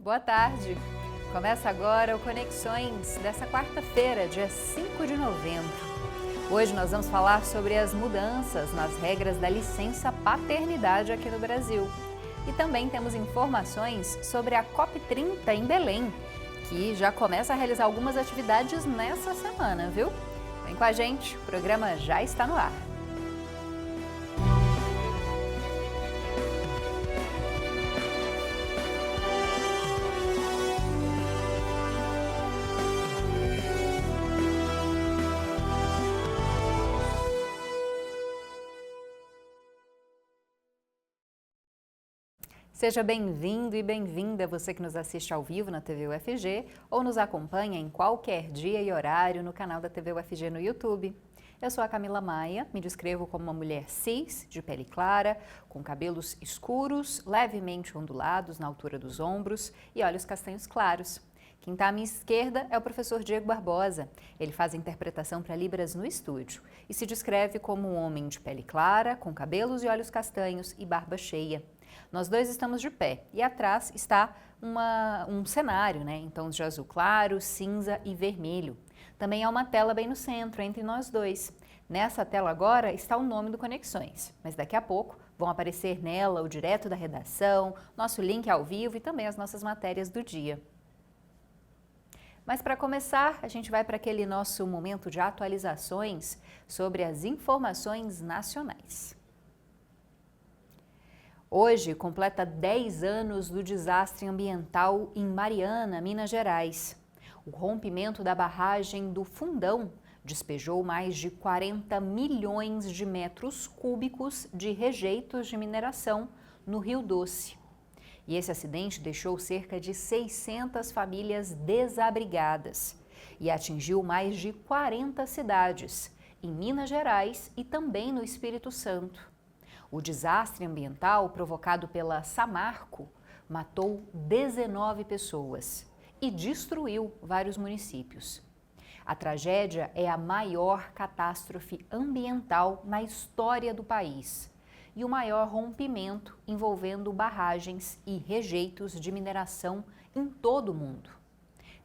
Boa tarde! Começa agora o Conexões dessa quarta-feira, dia 5 de novembro. Hoje nós vamos falar sobre as mudanças nas regras da licença paternidade aqui no Brasil. E também temos informações sobre a COP30 em Belém, que já começa a realizar algumas atividades nessa semana, viu? Vem com a gente, o programa já está no ar. Seja bem-vindo e bem-vinda você que nos assiste ao vivo na TV UFG ou nos acompanha em qualquer dia e horário no canal da TV UFG no YouTube. Eu sou a Camila Maia, me descrevo como uma mulher cis, de pele clara, com cabelos escuros, levemente ondulados na altura dos ombros e olhos castanhos claros. Quem está à minha esquerda é o professor Diego Barbosa. Ele faz a interpretação para Libras no estúdio e se descreve como um homem de pele clara, com cabelos e olhos castanhos e barba cheia. Nós dois estamos de pé e atrás está um cenário, em tons de azul claro, cinza e vermelho. Também há uma tela bem no centro, entre nós dois. Nessa tela agora está o nome do Conexões, mas daqui a pouco vão aparecer nela o direto da redação, nosso link ao vivo e também as nossas matérias do dia. Mas para começar, a gente vai para aquele nosso momento de atualizações sobre as informações nacionais. Hoje completa 10 anos do desastre ambiental em Mariana, Minas Gerais. O rompimento da barragem do Fundão despejou mais de 40 milhões de metros cúbicos de rejeitos de mineração no Rio Doce. E esse acidente deixou cerca de 600 famílias desabrigadas e atingiu mais de 40 cidades, em Minas Gerais e também no Espírito Santo. O desastre ambiental provocado pela Samarco matou 19 pessoas e destruiu vários municípios. A tragédia é a maior catástrofe ambiental na história do país e o maior rompimento envolvendo barragens e rejeitos de mineração em todo o mundo.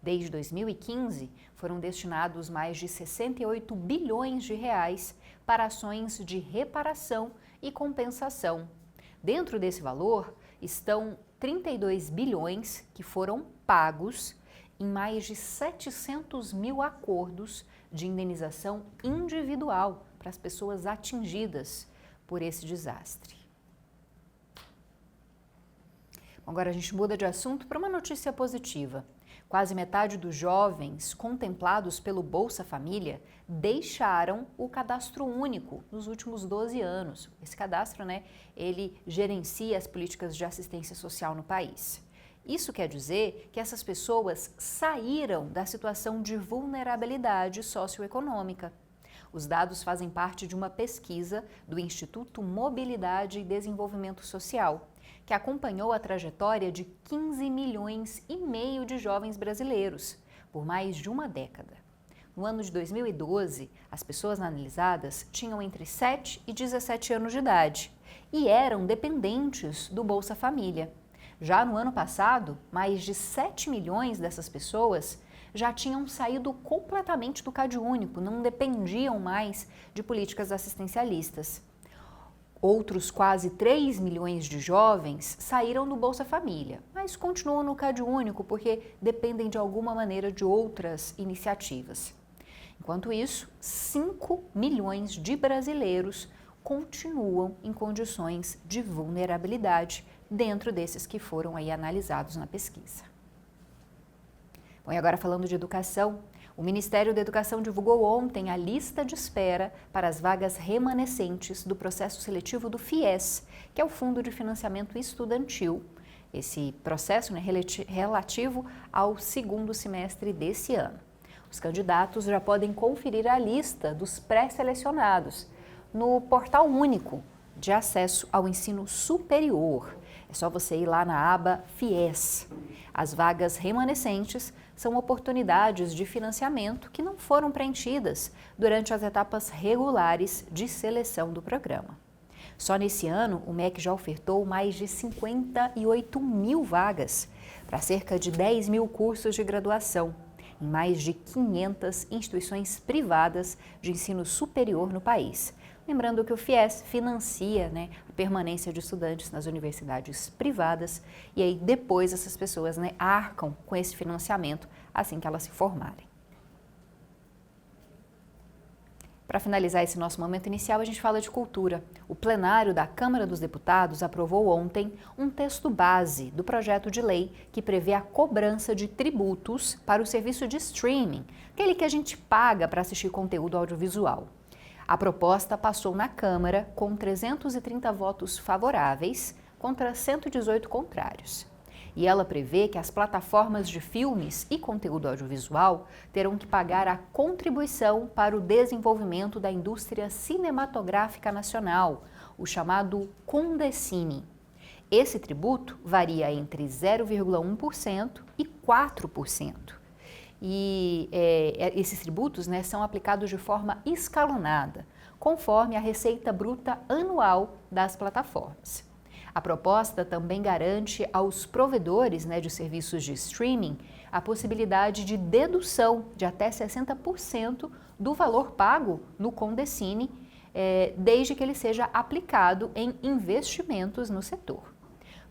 Desde 2015, foram destinados mais de 68 bilhões de reais para ações de reparação e compensação. Dentro desse valor estão 32 bilhões que foram pagos em mais de 700 mil acordos de indenização individual para as pessoas atingidas por esse desastre. Agora a gente muda de assunto para uma notícia positiva. Quase metade dos jovens contemplados pelo Bolsa Família deixaram o cadastro único nos últimos 12 anos. Esse cadastro, ele gerencia as políticas de assistência social no país. Isso quer dizer que essas pessoas saíram da situação de vulnerabilidade socioeconômica. Os dados fazem parte de uma pesquisa do Instituto Mobilidade e Desenvolvimento Social, que acompanhou a trajetória de 15 milhões e meio de jovens brasileiros por mais de uma década. No ano de 2012, as pessoas analisadas tinham entre 7 e 17 anos de idade e eram dependentes do Bolsa Família. Já no ano passado, mais de 7 milhões dessas pessoas já tinham saído completamente do CadÚnico, não dependiam mais de políticas assistencialistas. Outros quase 3 milhões de jovens saíram do Bolsa Família, mas continuam no CadÚnico porque dependem de alguma maneira de outras iniciativas. Enquanto isso, 5 milhões de brasileiros continuam em condições de vulnerabilidade dentro desses que foram aí analisados na pesquisa. Bom, e agora falando de educação, o Ministério da Educação divulgou ontem a lista de espera para as vagas remanescentes do processo seletivo do FIES, que é o Fundo de Financiamento Estudantil. Esse processo relativo ao segundo semestre desse ano. Os candidatos já podem conferir a lista dos pré-selecionados no Portal Único de Acesso ao Ensino Superior. É só você ir lá na aba FIES. As vagas remanescentes são oportunidades de financiamento que não foram preenchidas durante as etapas regulares de seleção do programa. Só nesse ano, o MEC já ofertou mais de 58 mil vagas para cerca de 10 mil cursos de graduação em mais de 500 instituições privadas de ensino superior no país. Lembrando que o FIES financia, a permanência de estudantes nas universidades privadas e aí depois essas pessoas arcam com esse financiamento assim que elas se formarem. Para finalizar esse nosso momento inicial, a gente fala de cultura. O plenário da Câmara dos Deputados aprovou ontem um texto base do projeto de lei que prevê a cobrança de tributos para o serviço de streaming, aquele que a gente paga para assistir conteúdo audiovisual. A proposta passou na Câmara com 330 votos favoráveis contra 118 contrários. E ela prevê que as plataformas de filmes e conteúdo audiovisual terão que pagar a contribuição para o desenvolvimento da indústria cinematográfica nacional, o chamado Condecine. Esse tributo varia entre 0,1% e 4%. E esses tributos são aplicados de forma escalonada, conforme a receita bruta anual das plataformas. A proposta também garante aos provedores de serviços de streaming a possibilidade de dedução de até 60% do valor pago no Condecine, desde que ele seja aplicado em investimentos no setor.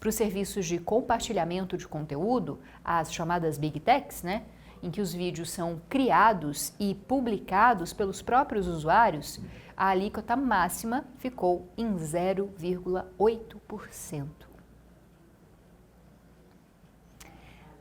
Para os serviços de compartilhamento de conteúdo, as chamadas Big Techs, em que os vídeos são criados e publicados pelos próprios usuários, a alíquota máxima ficou em 0,8%.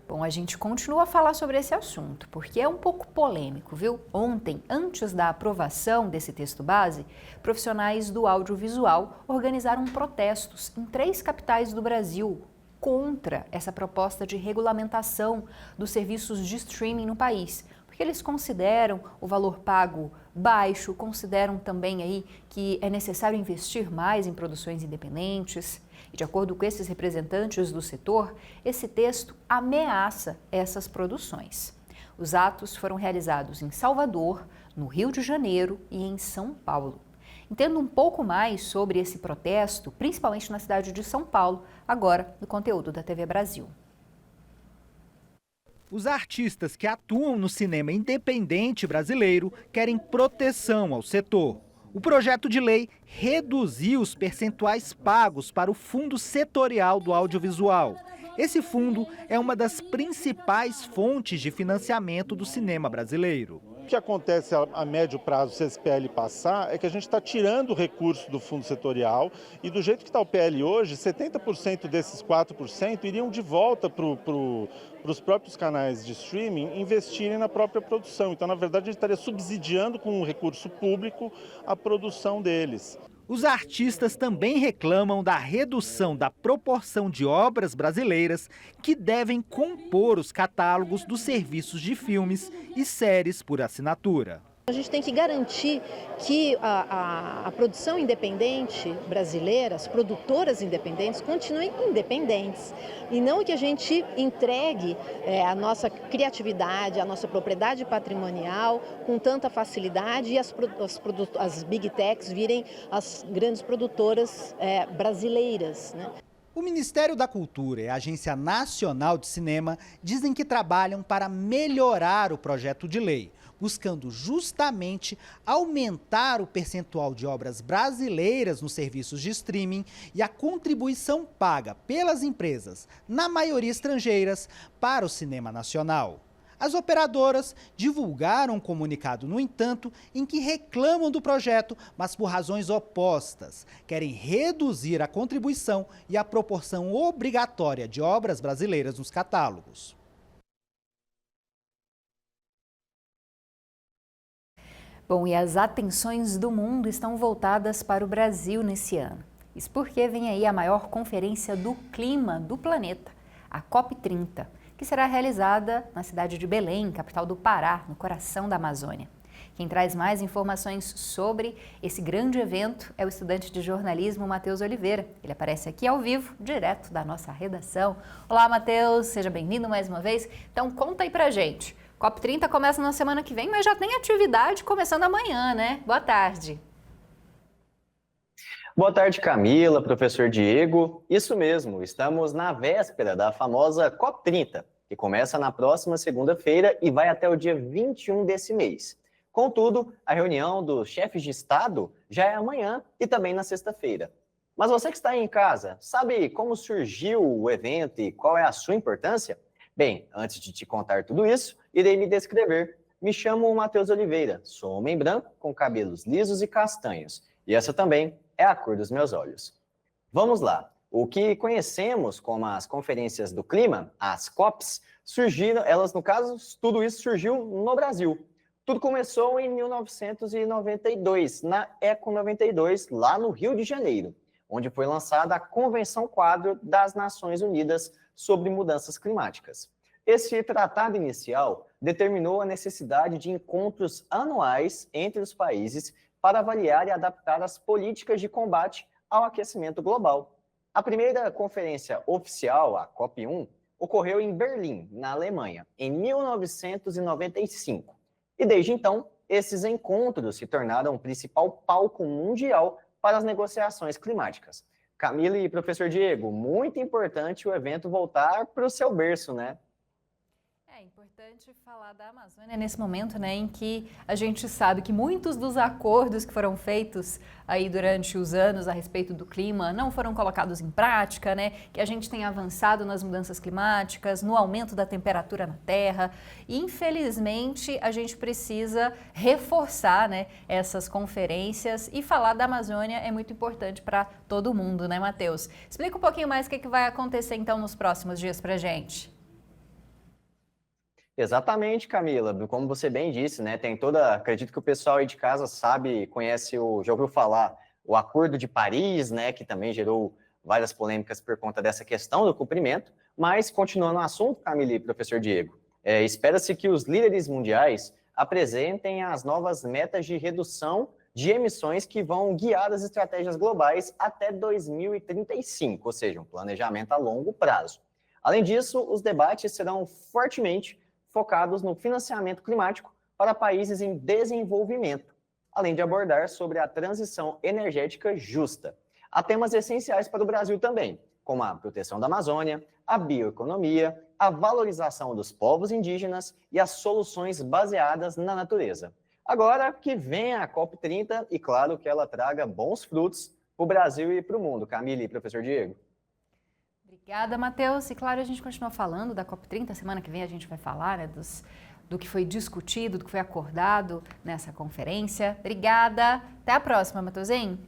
Bom, a gente continua a falar sobre esse assunto, porque é um pouco polêmico, viu? Ontem, antes da aprovação desse texto base, profissionais do audiovisual organizaram protestos em 3 capitais do Brasil contra essa proposta de regulamentação dos serviços de streaming no país, porque eles consideram o valor pago baixo, consideram também aí que é necessário investir mais em produções independentes. E de acordo com esses representantes do setor, esse texto ameaça essas produções. Os atos foram realizados em Salvador, no Rio de Janeiro e em São Paulo. Entenda um pouco mais sobre esse protesto, principalmente na cidade de São Paulo, agora no conteúdo da TV Brasil. Os artistas que atuam no cinema independente brasileiro querem proteção ao setor. O projeto de lei reduziu os percentuais pagos para o Fundo Setorial do Audiovisual. Esse fundo é uma das principais fontes de financiamento do cinema brasileiro. O que acontece a médio prazo, se esse PL passar, é que a gente está tirando o recurso do fundo setorial e do jeito que está o PL hoje, 70% desses 4% iriam de volta para os próprios canais de streaming investirem na própria produção. Então, na verdade, a gente estaria subsidiando com um recurso público a produção deles. Os artistas também reclamam da redução da proporção de obras brasileiras que devem compor os catálogos dos serviços de filmes e séries por assinatura. A gente tem que garantir que a produção independente brasileira, as produtoras independentes, continuem independentes. E não que a gente entregue a nossa criatividade, a nossa propriedade patrimonial com tanta facilidade e as Big Techs virem as grandes produtoras brasileiras, O Ministério da Cultura e a Agência Nacional de Cinema dizem que trabalham para melhorar o projeto de lei, buscando justamente aumentar o percentual de obras brasileiras nos serviços de streaming e a contribuição paga pelas empresas, na maioria estrangeiras, para o cinema nacional. As operadoras divulgaram um comunicado, no entanto, em que reclamam do projeto, mas por razões opostas. Querem reduzir a contribuição e a proporção obrigatória de obras brasileiras nos catálogos. Bom, e as atenções do mundo estão voltadas para o Brasil nesse ano. Isso porque vem aí a maior conferência do clima do planeta, a COP30, que será realizada na cidade de Belém, capital do Pará, no coração da Amazônia. Quem traz mais informações sobre esse grande evento é o estudante de jornalismo Matheus Oliveira. Ele aparece aqui ao vivo, direto da nossa redação. Olá, Matheus, seja bem-vindo mais uma vez. Então, conta aí pra gente. COP30 começa na semana que vem, mas já tem atividade começando amanhã, né? Boa tarde. Boa tarde, Camila, professor Diego. Isso mesmo, estamos na véspera da famosa COP30, que começa na próxima segunda-feira e vai até o dia 21 desse mês. Contudo, a reunião dos chefes de Estado já é amanhã e também na sexta-feira. Mas você que está aí em casa, sabe como surgiu o evento e qual é a sua importância? Bem, antes de te contar tudo isso, irei me descrever. Me chamo Matheus Oliveira, sou homem branco com cabelos lisos e castanhos, e essa também é a cor dos meus olhos. Vamos lá. O que conhecemos como as conferências do clima, as COPs, surgiram, elas no caso, tudo isso surgiu no Brasil. Tudo começou em 1992, na Eco 92, lá no Rio de Janeiro, onde foi lançada a Convenção Quadro das Nações Unidas sobre Mudanças Climáticas. Esse tratado inicial determinou a necessidade de encontros anuais entre os países para avaliar e adaptar as políticas de combate ao aquecimento global. A primeira conferência oficial, a COP1, ocorreu em Berlim, na Alemanha, em 1995. E desde então, esses encontros se tornaram o principal palco mundial para as negociações climáticas. Camila e professor Diego, muito importante o evento voltar para o seu berço, né? É importante falar da Amazônia nesse momento, né, em que a gente sabe que muitos dos acordos que foram feitos aí durante os anos a respeito do clima não foram colocados em prática, né, que a gente tem avançado nas mudanças climáticas, no aumento da temperatura na Terra. E, infelizmente, a gente precisa reforçar, né, essas conferências, e falar da Amazônia é muito importante para todo mundo, né, Matheus? Explica um pouquinho mais o que vai acontecer então nos próximos dias para a gente. Exatamente, Camila. Como você bem disse, né? Tem toda. Acredito que o pessoal aí de casa sabe, conhece já ouviu falar o Acordo de Paris, né? Que também gerou várias polêmicas por conta dessa questão do cumprimento. Mas, continuando o assunto, Camila e professor Diego, espera-se que os líderes mundiais apresentem as novas metas de redução de emissões que vão guiar as estratégias globais até 2035, ou seja, um planejamento a longo prazo. Além disso, os debates serão fortemente focados no financiamento climático para países em desenvolvimento, além de abordar sobre a transição energética justa. Há temas essenciais para o Brasil também, como a proteção da Amazônia, a bioeconomia, a valorização dos povos indígenas e as soluções baseadas na natureza. Agora que vem a COP30 e claro que ela traga bons frutos para o Brasil e para o mundo. Camila e professor Diego. Obrigada, Matheus. E claro, a gente continua falando da COP30. Semana que vem a gente vai falar, né, do que foi discutido, do que foi acordado nessa conferência. Obrigada. Até a próxima, Matheusinho.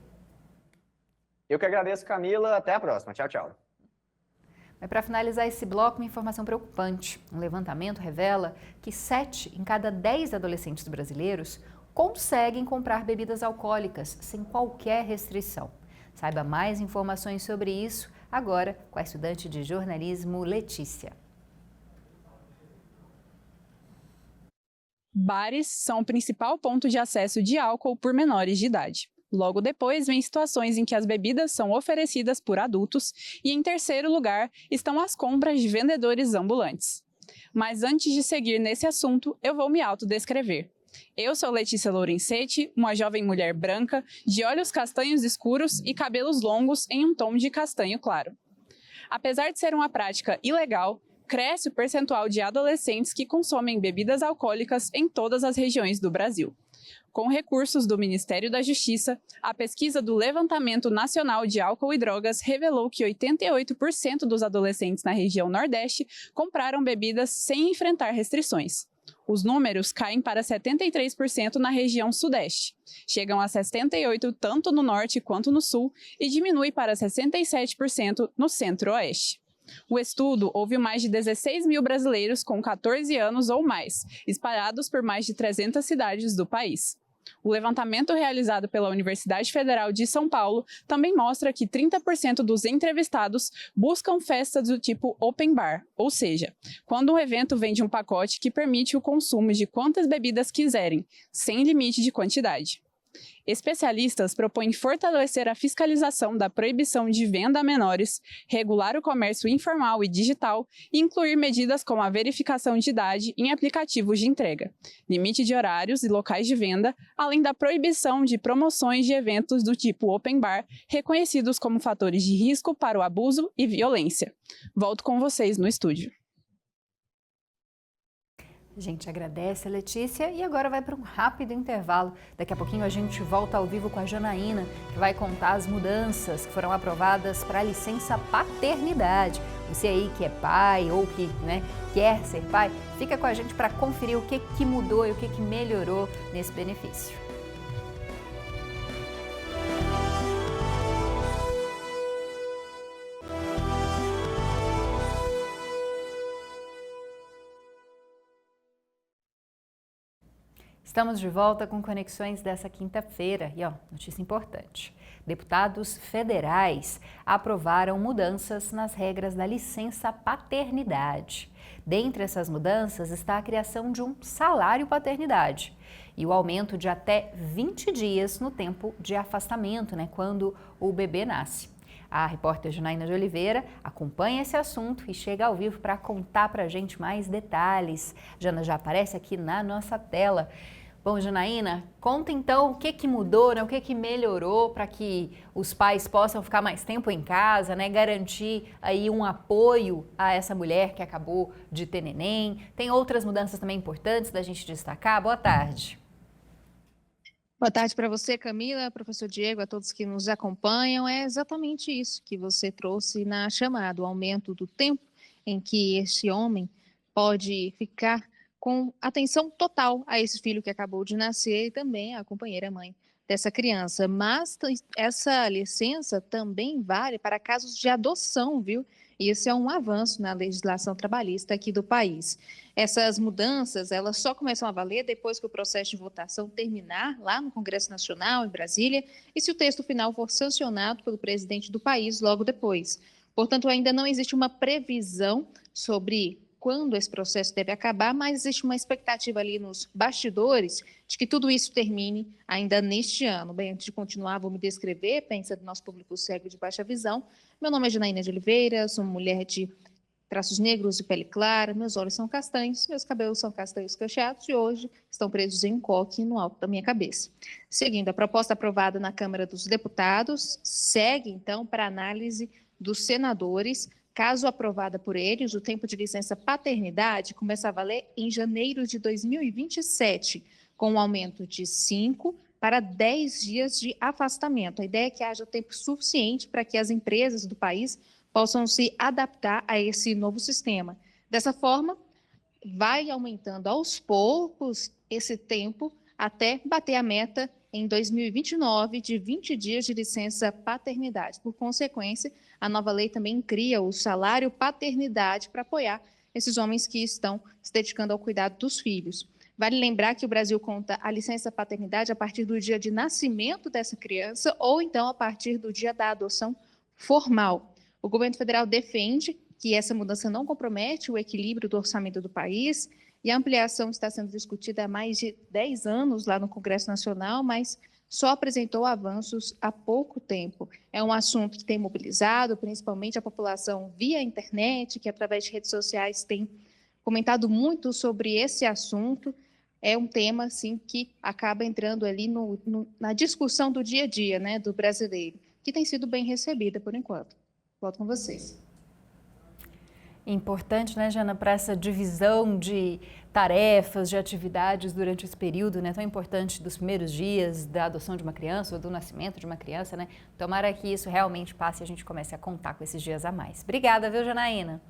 Eu que agradeço, Camila. Até a próxima. Tchau, tchau. Mas para finalizar esse bloco, uma informação preocupante. Um levantamento revela que 7 em cada 10 adolescentes brasileiros conseguem comprar bebidas alcoólicas sem qualquer restrição. Saiba mais informações sobre isso agora com a estudante de jornalismo Letícia. Bares são o principal ponto de acesso de álcool por menores de idade. Logo depois, vem situações em que as bebidas são oferecidas por adultos e, em terceiro lugar, estão as compras de vendedores ambulantes. Mas antes de seguir nesse assunto, eu vou me autodescrever. Eu sou Letícia Lourencetti, uma jovem mulher branca, de olhos castanhos escuros e cabelos longos em um tom de castanho claro. Apesar de ser uma prática ilegal, cresce o percentual de adolescentes que consomem bebidas alcoólicas em todas as regiões do Brasil. Com recursos do Ministério da Justiça, a pesquisa do Levantamento Nacional de Álcool e Drogas revelou que 88% dos adolescentes na região Nordeste compraram bebidas sem enfrentar restrições. Os números caem para 73% na região Sudeste, chegam a 68% tanto no Norte quanto no Sul e diminui para 67% no Centro-Oeste. O estudo ouviu mais de 16 mil brasileiros com 14 anos ou mais, espalhados por mais de 300 cidades do país. O levantamento realizado pela Universidade Federal de São Paulo também mostra que 30% dos entrevistados buscam festas do tipo open bar, ou seja, quando um evento vende um pacote que permite o consumo de quantas bebidas quiserem, sem limite de quantidade. Especialistas propõem fortalecer a fiscalização da proibição de venda a menores, regular o comércio informal e digital e incluir medidas como a verificação de idade em aplicativos de entrega, limite de horários e locais de venda, além da proibição de promoções de eventos do tipo open bar, reconhecidos como fatores de risco para o abuso e violência. Volto com vocês no estúdio. A gente agradece a Letícia e agora vai para um rápido intervalo. Daqui a pouquinho a gente volta ao vivo com a Janaína, que vai contar as mudanças que foram aprovadas para a licença paternidade. Você aí que é pai ou que quer ser pai, fica com a gente para conferir o que mudou e o que melhorou nesse benefício. Estamos de volta com Conexões dessa quinta-feira e notícia importante. Deputados federais aprovaram mudanças nas regras da licença paternidade. Dentre essas mudanças está a criação de um salário paternidade e o aumento de até 20 dias no tempo de afastamento, quando o bebê nasce. A repórter Janaína de Oliveira acompanha esse assunto e chega ao vivo para contar para a gente mais detalhes. Jana já aparece aqui na nossa tela. Bom, Janaína, conta então o que mudou, o que melhorou para que os pais possam ficar mais tempo em casa, garantir aí um apoio a essa mulher que acabou de ter neném. Tem outras mudanças também importantes da gente destacar? Boa tarde. Boa tarde para você, Camila, professor Diego, a todos que nos acompanham. É exatamente isso que você trouxe na chamada, o aumento do tempo em que esse homem pode ficar com atenção total a esse filho que acabou de nascer e também a companheira mãe dessa criança. Mas essa licença também vale para casos de adoção, viu? E esse é um avanço na legislação trabalhista aqui do país. Essas mudanças, elas só começam a valer depois que o processo de votação terminar lá no Congresso Nacional, em Brasília, e se o texto final for sancionado pelo presidente do país logo depois. Portanto, ainda não existe uma previsão sobre quando esse processo deve acabar, mas existe uma expectativa ali nos bastidores de que tudo isso termine ainda neste ano. Bem, antes de continuar, vou me descrever, pensa do nosso público cego de baixa visão. Meu nome é Janaína de Oliveira, sou mulher de traços negros e pele clara, meus olhos são castanhos, meus cabelos são castanhos cacheados e hoje estão presos em um coque no alto da minha cabeça. Seguindo, a proposta aprovada na Câmara dos Deputados segue, então, para análise dos senadores. Caso aprovada por eles, o tempo de licença paternidade começa a valer em janeiro de 2027, com um aumento de 5 para 10 dias de afastamento. A ideia é que haja tempo suficiente para que as empresas do país possam se adaptar a esse novo sistema. Dessa forma, vai aumentando aos poucos esse tempo até bater a meta em 2029 de 20 dias de licença paternidade. Por consequência, a nova lei também cria o salário paternidade para apoiar esses homens que estão se dedicando ao cuidado dos filhos. Vale lembrar que o Brasil conta a licença paternidade a partir do dia de nascimento dessa criança ou então a partir do dia da adoção formal. O governo federal defende que essa mudança não compromete o equilíbrio do orçamento do país e a ampliação está sendo discutida há mais de 10 anos lá no Congresso Nacional, mas só apresentou avanços há pouco tempo. É um assunto que tem mobilizado, principalmente a população via internet, que através de redes sociais tem comentado muito sobre esse assunto. É um tema, assim, que acaba entrando ali na discussão do dia a dia, do brasileiro, que tem sido bem recebida por enquanto. Volto com vocês. Importante, Jana, para essa divisão de tarefas, de atividades durante esse período, tão importante dos primeiros dias da adoção de uma criança ou do nascimento de uma criança, Tomara que isso realmente passe e a gente comece a contar com esses dias a mais. Obrigada, viu, Janaína?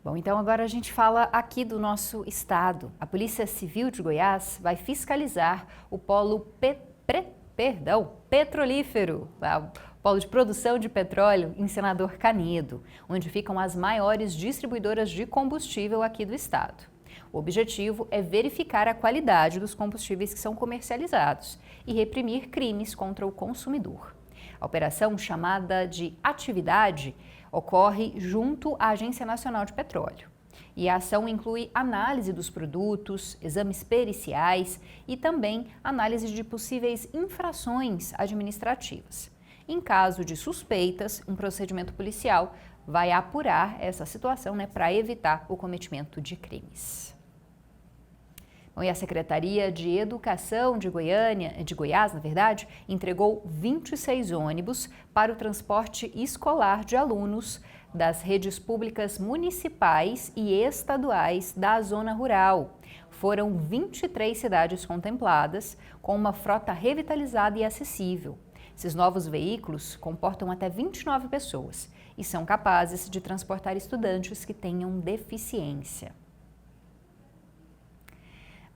Bom, então agora a gente fala aqui do nosso estado. A Polícia Civil de Goiás vai fiscalizar o polo petrolífero, polo de produção de petróleo em Senador Canedo, onde ficam as maiores distribuidoras de combustível aqui do estado. O objetivo é verificar a qualidade dos combustíveis que são comercializados e reprimir crimes contra o consumidor. A operação, chamada de Atividade, ocorre junto à Agência Nacional de Petróleo. E a ação inclui análise dos produtos, exames periciais e também análise de possíveis infrações administrativas. Em caso de suspeitas, um procedimento policial vai apurar essa situação, para evitar o cometimento de crimes. Bom, e a Secretaria de Educação de Goiás, entregou 26 ônibus para o transporte escolar de alunos das redes públicas municipais e estaduais da zona rural. Foram 23 cidades contempladas, com uma frota revitalizada e acessível. Esses novos veículos comportam até 29 pessoas e são capazes de transportar estudantes que tenham deficiência.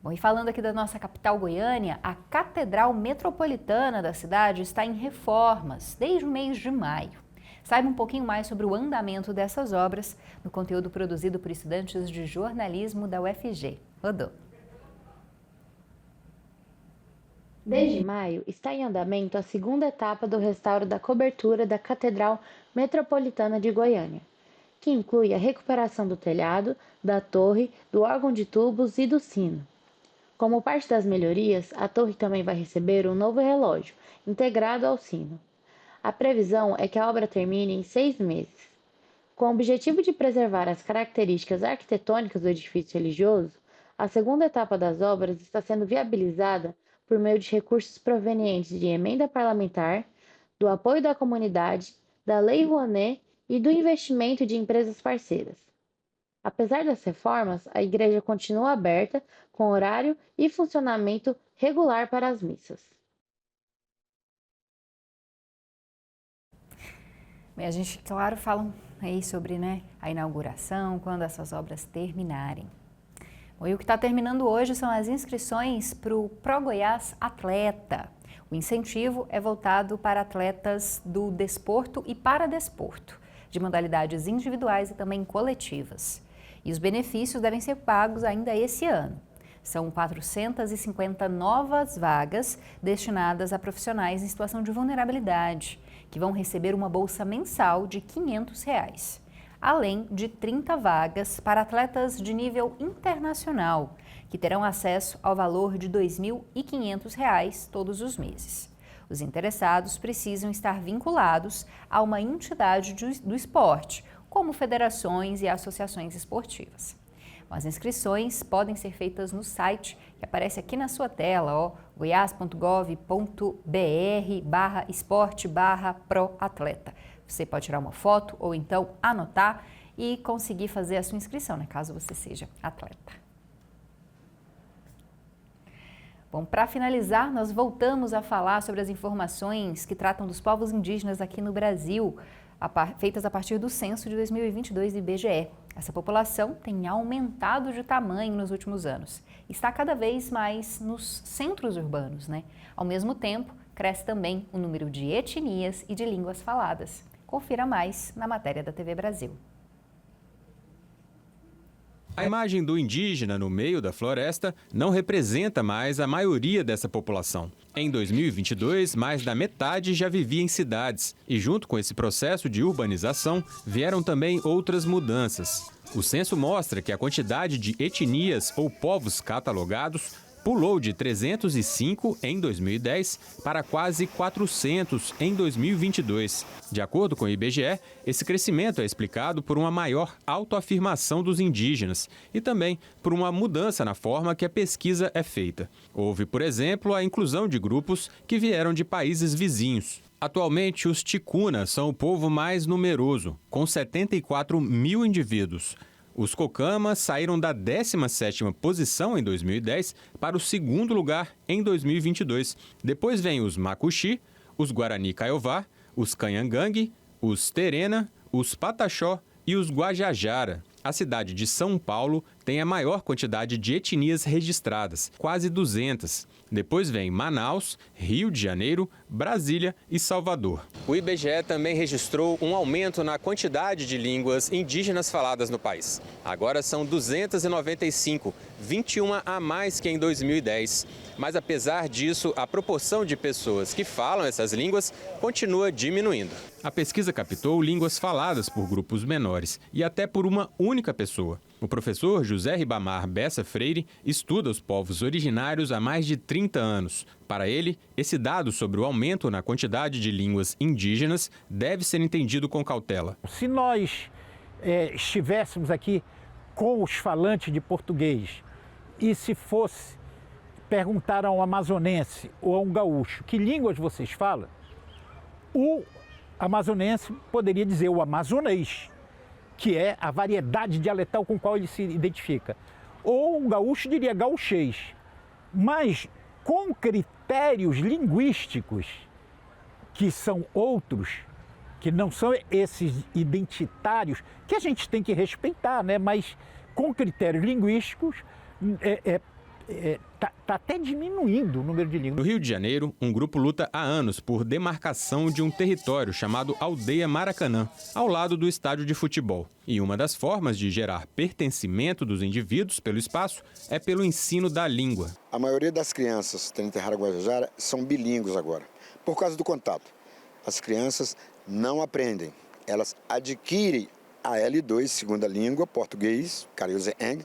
Bom, e falando aqui da nossa capital Goiânia, a Catedral Metropolitana da cidade está em reformas desde o mês de maio. Saiba um pouquinho mais sobre o andamento dessas obras no conteúdo produzido por estudantes de jornalismo da UFG. Rodou. Desde maio, está em andamento a segunda etapa do restauro da cobertura da Catedral Metropolitana de Goiânia, que inclui a recuperação do telhado, da torre, do órgão de tubos e do sino. Como parte das melhorias, a torre também vai receber um novo relógio, integrado ao sino. A previsão é que a obra termine em 6 meses. Com o objetivo de preservar as características arquitetônicas do edifício religioso, a segunda etapa das obras está sendo viabilizada por meio de recursos provenientes de emenda parlamentar, do apoio da comunidade, da Lei Rouanet e do investimento de empresas parceiras. Apesar das reformas, a igreja continua aberta, com horário e funcionamento regular para as missas. Bem, a gente, claro, fala aí sobre a inauguração, quando essas obras terminarem. Bom, e o que está terminando hoje são as inscrições para o ProGoiás Atleta. O incentivo é voltado para atletas do desporto e paradesporto, de modalidades individuais e também coletivas. E os benefícios devem ser pagos ainda esse ano. São 450 novas vagas destinadas a profissionais em situação de vulnerabilidade, que vão receber uma bolsa mensal de R$ 500, além de 30 vagas para atletas de nível internacional, que terão acesso ao valor de R$ 2.500 todos os meses. Os interessados precisam estar vinculados a uma entidade do esporte, como federações e associações esportivas. As inscrições podem ser feitas no site que aparece aqui na sua tela, goias.gov.br/esporte/proatleta. Você pode tirar uma foto ou então anotar e conseguir fazer a sua inscrição, caso você seja atleta. Bom, para finalizar, nós voltamos a falar sobre as informações que tratam dos povos indígenas aqui no Brasil, feitas a partir do censo de 2022 do IBGE. Essa população tem aumentado de tamanho nos últimos anos. Está cada vez mais nos centros urbanos, Ao mesmo tempo, cresce também o número de etnias e de línguas faladas. Confira mais na matéria da TV Brasil. A imagem do indígena no meio da floresta não representa mais a maioria dessa população. Em 2022, mais da metade já vivia em cidades e, junto com esse processo de urbanização, vieram também outras mudanças. O censo mostra que a quantidade de etnias ou povos catalogados pulou de 305 em 2010 para quase 400 em 2022. De acordo com o IBGE, esse crescimento é explicado por uma maior autoafirmação dos indígenas e também por uma mudança na forma que a pesquisa é feita. Houve, por exemplo, a inclusão de grupos que vieram de países vizinhos. Atualmente, os ticunas são o povo mais numeroso, com 74 mil indivíduos. Os cocamas saíram da 17ª posição em 2010 para o 2º lugar em 2022. Depois vêm os Macuxi, os Guarani Kaiowá, os Canhangangue, os Terena, os Pataxó e os Guajajara. A cidade de São Paulo tem a maior quantidade de etnias registradas, quase 200. Depois vem Manaus, Rio de Janeiro, Brasília e Salvador. O IBGE também registrou um aumento na quantidade de línguas indígenas faladas no país. Agora são 295, 21 a mais que em 2010. Mas apesar disso, a proporção de pessoas que falam essas línguas continua diminuindo. A pesquisa captou línguas faladas por grupos menores e até por uma única pessoa. O professor José Ribamar Bessa Freire estuda os povos originários há mais de 30 anos. Para ele, esse dado sobre o aumento na quantidade de línguas indígenas deve ser entendido com cautela. Se nós estivéssemos aqui com os falantes de português e se fosse perguntar a um amazonense ou a um gaúcho que línguas vocês falam, o amazonense poderia dizer o amazonês, que é a variedade dialetal com qual ele se identifica. Ou um gaúcho diria gauchês. Mas com critérios linguísticos, que são outros, que não são esses identitários, que a gente tem que respeitar, né? Mas com critérios linguísticos, está até diminuindo o número de línguas. No Rio de Janeiro, um grupo luta há anos por demarcação de um território chamado Aldeia Maracanã, ao lado do estádio de futebol. E uma das formas de gerar pertencimento dos indivíduos pelo espaço é pelo ensino da língua. A maioria das crianças em Terra Guajajara são bilíngues agora, por causa do contato. As crianças não aprendem, elas adquirem a L2, segunda língua, português, Cariúze-Eng,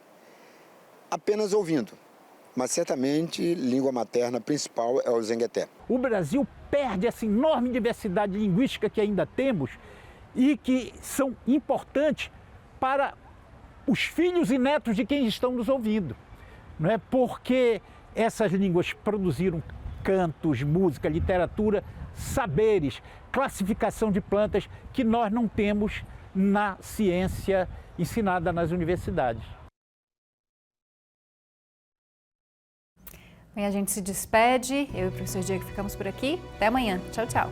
apenas ouvindo. Mas certamente língua materna principal é o Zengueté. O Brasil perde essa enorme diversidade linguística que ainda temos e que são importantes para os filhos e netos de quem estão nos ouvindo. Não é? Porque essas línguas produziram cantos, música, literatura, saberes, classificação de plantas que nós não temos na ciência ensinada nas universidades. Bem, a gente se despede. Eu e o professor Diego ficamos por aqui. Até amanhã. Tchau, tchau.